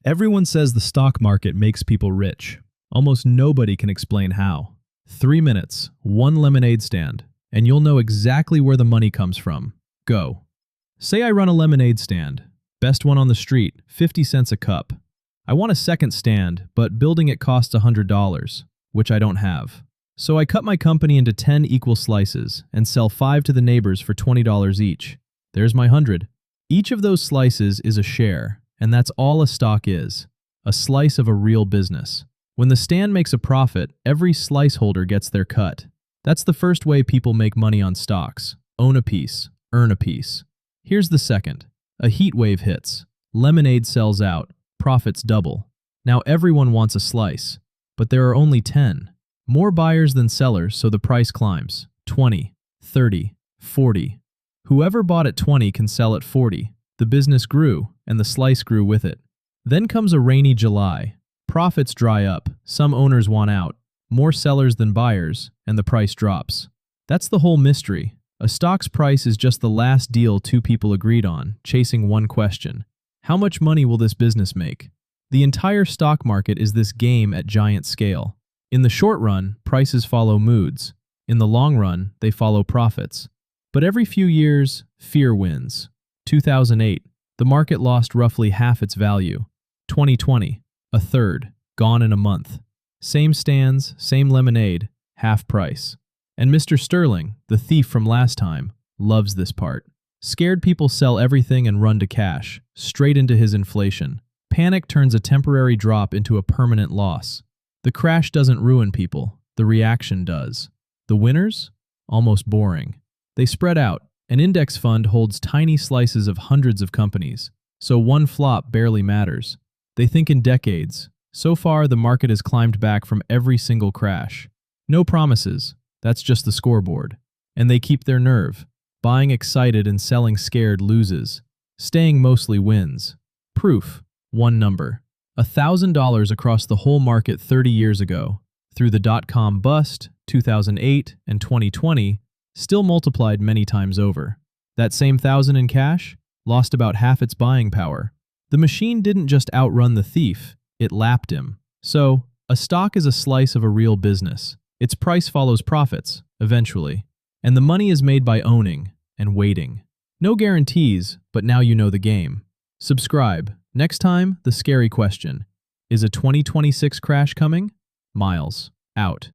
Everyone says the stock market makes people rich. Almost nobody can explain how. 3 minutes, one lemonade stand, and you'll know exactly where the money comes from. Go. Say I run a lemonade stand. Best one on the street, 50 cents a cup. I want a second stand, but building it costs $100, which I don't have. So I cut my company into 10 equal slices and sell 5 to the neighbors for $20 each. There's my 100. Each of those slices is a share, and that's all a stock is. A slice of a real business. When the stand makes a profit, every slice holder gets their cut. That's the first way people make money on stocks. Own a piece, earn a piece. Here's the second. A heat wave hits. Lemonade sells out. Profits double. Now everyone wants a slice, but there are only 10. More buyers than sellers, so the price climbs. 20, 30, 40. Whoever bought at 20 can sell at 40. The business grew, and the slice grew with it. Then comes a rainy July. Profits dry up, some owners want out, more sellers than buyers, and the price drops. That's the whole mystery. A stock's price is just the last deal two people agreed on, chasing one question. How much money will this business make? The entire stock market is this game at giant scale. In the short run, prices follow moods. In the long run, they follow profits. But every few years, fear wins. 2008, the market lost roughly half its value. 2020, a third, gone in a month. Same stands, same lemonade, half price. And Mr. Sterling, the thief from last time, loves this part. Scared people sell everything and run to cash, straight into his inflation. Panic turns a temporary drop into a permanent loss. The crash doesn't ruin people, the reaction does. The winners? Almost boring. They spread out. An index fund holds tiny slices of hundreds of companies, so one flop barely matters. They think in decades. So far, the market has climbed back from every single crash. No promises. That's just the scoreboard. And they keep their nerve. Buying excited and selling scared loses. Staying mostly wins. Proof. One number. $1,000 across the whole market 30 years ago. Through the dot-com bust, 2008, and 2020, still multiplied many times over. That same 1,000 in cash lost about half its buying power. The machine didn't just outrun the thief, it lapped him. So, a stock is a slice of a real business. Its price follows profits, eventually. And the money is made by owning and waiting. No guarantees, but now you know the game. Subscribe. Next time, the scary question. Is a 2026 crash coming? Miles. Out.